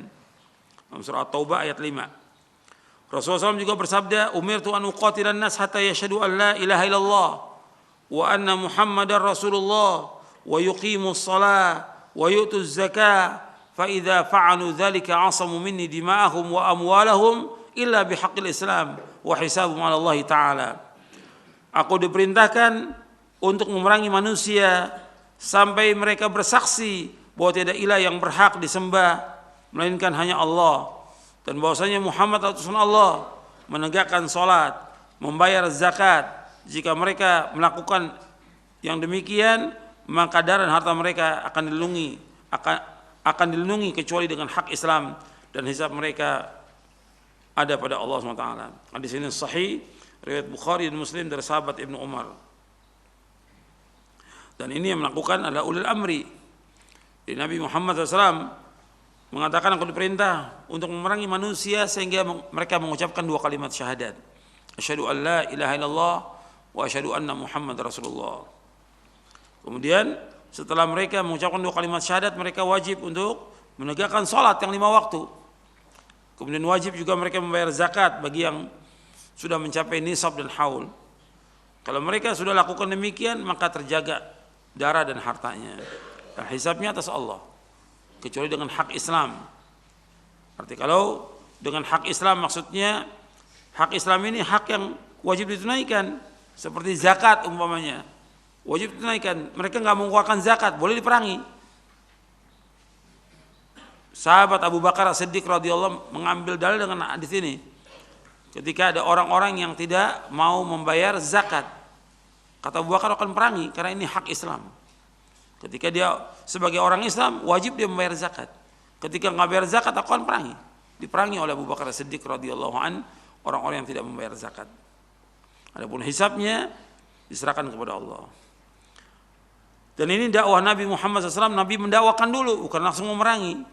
Dalam surah At-Taubah ayat 5. Rasulullah SAW juga bersabda, umirtu an uqatilan nas hatta yashhadu an la ilaha illallah wa anna Muhammadar Rasulullah wa yuqimus shalah wa yu'tuz zakah fa idza fa'alu dzalika 'asamu minni dima'ahum wa amwalahum illa bihaqqil Islam wa hisabuhum 'ala Allah taala. Aku diperintahkan untuk memerangi manusia sampai mereka bersaksi bahwa tidak ilah yang berhak disembah melainkan hanya Allah, dan bahwasanya Muhammad utusan Allah, menegakkan salat, membayar zakat. Jika mereka melakukan yang demikian, maka darah dan harta mereka akan dilindungi kecuali dengan hak Islam, dan hisab mereka ada pada Allah SWT. Hadis ini sahih riwayat Bukhari dan Muslim dari sahabat Ibnu Umar. Dan ini yang melakukan adalah ulil amri. Jadi Nabi Muhammad SAW mengatakan, aku diperintah untuk memerangi manusia sehingga mereka mengucapkan 2 kalimat syahadat. Asyhadu an la ilaha illallah wa asyhadu anna Muhammad Rasulullah. Kemudian setelah mereka mengucapkan 2 kalimat syahadat, mereka wajib untuk menegakkan salat yang 5 waktu. Kemudian wajib juga mereka membayar zakat bagi yang sudah mencapai nisab dan haul. Kalau mereka sudah lakukan demikian, maka terjaga darah dan hartanya, dan hisabnya atas Allah, kecuali dengan hak Islam. Arti kalau dengan hak Islam maksudnya hak Islam ini hak yang wajib ditunaikan, seperti zakat umpamanya wajib ditunaikan. Mereka nggak mengeluarkan zakat, boleh diperangi. Sahabat Abu Bakar As-Siddiq radhiyallahu mengambil dalil dengan hadis ini. Ketika ada orang-orang yang tidak mau membayar zakat, kata Abu Bakar akan perangi karena ini hak Islam. Ketika dia sebagai orang Islam wajib dia membayar zakat. Ketika nggak bayar zakat aku akan perangi. Diperangi oleh Abu Bakar As-Siddiq radhiyallahu an orang-orang yang tidak membayar zakat. Adapun hisabnya diserahkan kepada Allah. Dan ini dakwah Nabi Muhammad SAW. Nabi mendakwakan dulu, bukan langsung memerangi.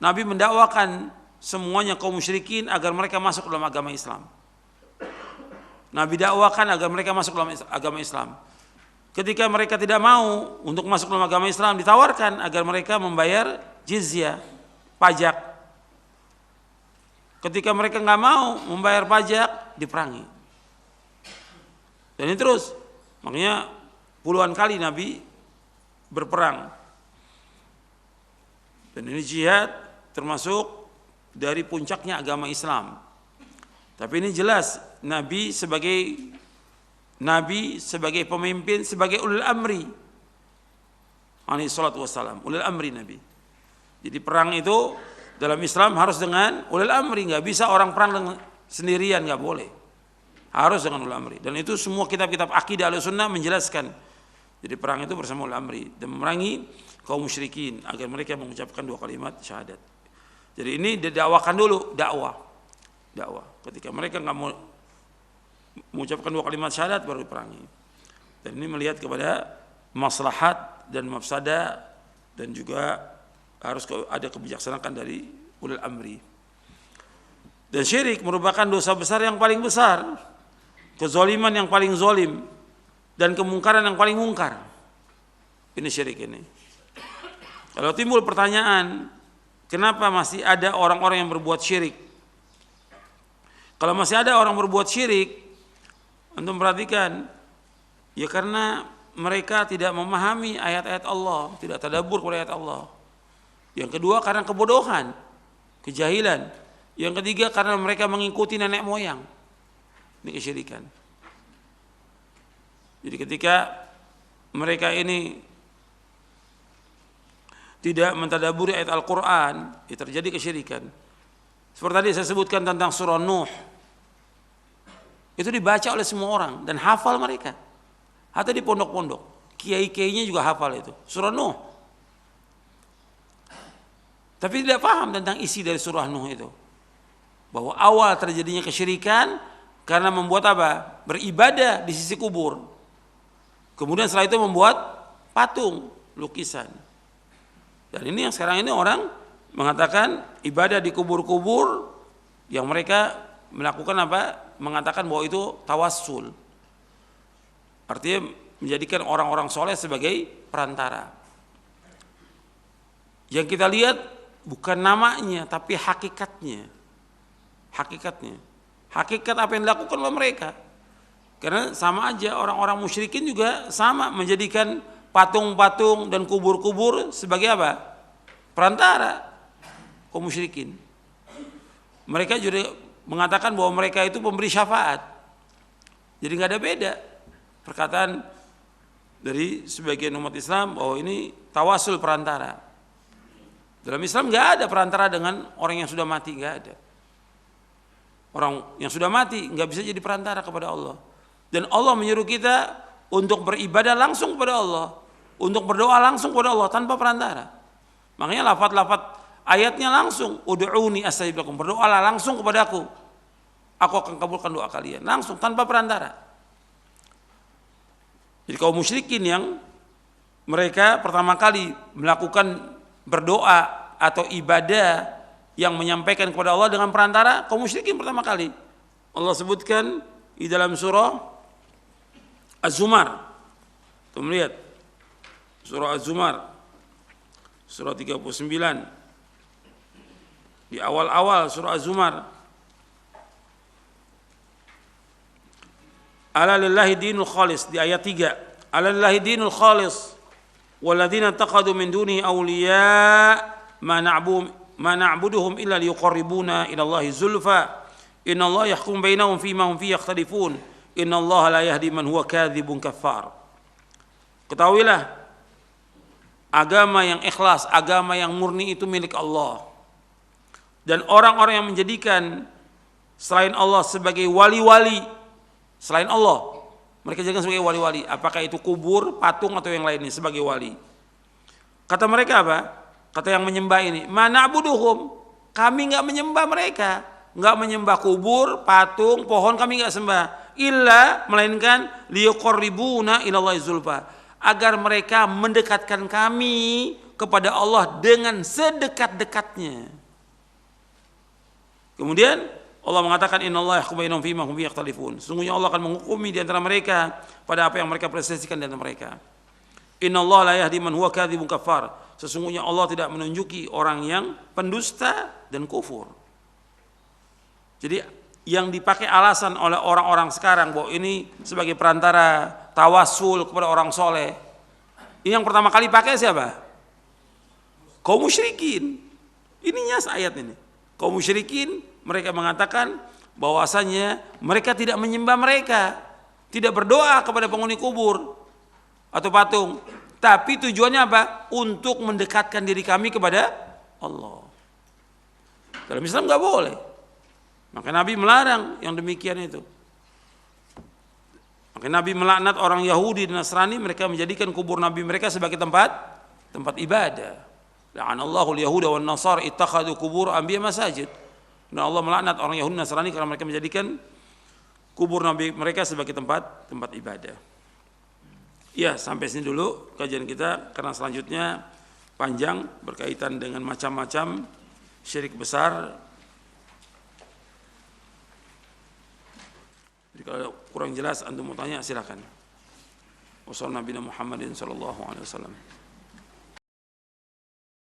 Nabi mendakwakan semuanya kaum musyrikin agar mereka masuk dalam agama Islam. Nabi dakwakan agar mereka masuk dalam agama Islam. Ketika mereka tidak mau untuk masuk dalam agama Islam, ditawarkan agar mereka membayar jizyah, pajak. Ketika mereka nggak mau membayar pajak, diperangi. Dan ini terus, makanya puluhan kali Nabi berperang. Dan ini jihad termasuk dari puncaknya agama Islam. Tapi ini jelas Nabi sebagai pemimpin, sebagai ulil amri alaihi salatu wassalam, ulil amri Nabi. Jadi perang itu dalam Islam harus dengan ulil amri, nggak bisa orang perang dengan sendirian, nggak boleh, harus dengan ulil amri. Dan itu semua kitab-kitab akidah Ahlussunnah menjelaskan. Jadi perang itu bersama ulil amri dan memerangi kaum musyrikin agar mereka mengucapkan 2 kalimat syahadat. Jadi ini didakwakan dulu, dakwah. Ketika mereka nggak mau mengucapkan 2 kalimat syahadat baru diperangi. Dan ini melihat kepada maslahat dan mafsadah, dan juga harus ada kebijaksanaan dari ulil amri. Dan syirik merupakan dosa besar yang paling besar, kezaliman yang paling zalim, dan kemungkaran yang paling mungkar. Ini syirik ini. Kalau timbul pertanyaan, kenapa masih ada orang-orang yang berbuat syirik? Kalau masih ada orang berbuat syirik, antum perhatikan, ya karena mereka tidak memahami ayat-ayat Allah, tidak tadabbur kepada ayat Allah. Yang kedua karena kebodohan, kejahilan. Yang ketiga karena mereka mengikuti nenek moyang. Ini kesyirikan. Jadi ketika mereka ini tidak mentadabburi ayat Al-Quran, ya terjadi kesyirikan. Seperti tadi saya sebutkan tentang surah Nuh. Itu dibaca oleh semua orang dan hafal mereka. Hatta di pondok-pondok, kiai-kiainya juga hafal itu, surah Nuh. Tapi tidak paham tentang isi dari surah Nuh itu. Bahwa awal terjadinya kesyirikan karena membuat apa? Beribadah di sisi kubur. Kemudian setelah itu membuat patung, lukisan. Dan ini yang sekarang ini orang mengatakan ibadah di kubur-kubur, yang mereka melakukan apa? Mengatakan bahwa itu tawassul. Artinya menjadikan orang-orang soleh sebagai perantara. Yang kita lihat bukan namanya, tapi hakikatnya. Hakikat apa yang dilakukan oleh mereka. Karena sama aja orang-orang musyrikin juga sama menjadikan patung-patung dan kubur-kubur sebagai apa? Perantara kaum musyrikin. Mereka juga mengatakan bahwa mereka itu pemberi syafaat. Jadi nggak ada beda perkataan dari sebagian umat Islam bahwa ini tawasul perantara. Dalam Islam nggak ada perantara dengan orang yang sudah mati, nggak ada. Orang yang sudah mati nggak bisa jadi perantara kepada Allah. Dan Allah menyuruh kita untuk beribadah langsung kepada Allah. untuk berdoa langsung kepada Allah tanpa perantara. Makanya lafaz-lafaz ayatnya langsung, ud'uni astajib lakum, berdoalah langsung kepadaku, aku akan kabulkan doa kalian, langsung tanpa perantara. Jadi kaum musyrikin yang mereka pertama kali melakukan berdoa atau ibadah yang menyampaikan kepada Allah dengan perantara, kaum musyrikin pertama kali. Allah sebutkan di dalam surah Az-Zumar. Kita melihat surah Az-Zumar surah 39. Di awal-awal surah Az-Zumar. Ala lillahi dinul khalis di ayat 3. Ala lillahi dinul khalis walladzina taqadu min dunihi awliya ma na'buduhum illa liyuqarribuna ila Allahi zulfa innallaha yahkum bainahum fima hum fihi yakhtalifun innallaha la yahdi man huwa kadzibun kaffar. Ketahuilah, agama yang ikhlas, agama yang murni itu milik Allah. Dan orang-orang yang menjadikan selain Allah sebagai wali-wali, selain Allah, mereka jadikan sebagai wali-wali, apakah itu kubur, patung atau yang lainnya sebagai wali. Kata mereka apa? Kata yang menyembah ini, mana abuduhum, kami nggak menyembah mereka, nggak menyembah kubur, patung, pohon, kami nggak sembah, illa melainkan liyuqarribuna ilallahi zulfa, agar mereka mendekatkan kami kepada Allah dengan sedekat-dekatnya. Kemudian Allah mengatakan innallaha yahkum bainahum fima hum fihi yakhtalifun, sesungguhnya Allah akan menghukumi di antara mereka pada apa yang mereka perselisihkan di antara mereka. Innallaha la yahdi man huwa kadzibun kafar, sesungguhnya Allah tidak menunjuki orang yang pendusta dan kufur. Jadi yang dipakai alasan oleh orang-orang sekarang bahwa ini sebagai perantara tawasul kepada orang soleh, ini yang pertama kali pakai siapa? Kaum musyrikin. Ininya ayat ini. Kaum musyrikin mereka mengatakan bahwasanya mereka tidak menyembah mereka, tidak berdoa kepada penghuni kubur atau patung, tapi tujuannya apa? Untuk mendekatkan diri kami kepada Allah. Dalam Islam nggak boleh. Maka Nabi melarang yang demikian itu. Maka Nabi melaknat orang Yahudi dan Nasrani, mereka menjadikan kubur Nabi mereka sebagai tempat ibadah. La'anallahu al-yahuda wan nasara ittakhadhu qubur anbiya masajid. Dan Allah melaknat orang Yahudi dan Nasrani karena mereka menjadikan kubur Nabi mereka sebagai tempat ibadah. Ya, sampai sini dulu kajian kita, karena selanjutnya panjang berkaitan dengan macam-macam syirik besar. Jadi kalau kurang jelas antum mau tanya silakan. Wassalamualaikum warahmatullahi wabarakatuh.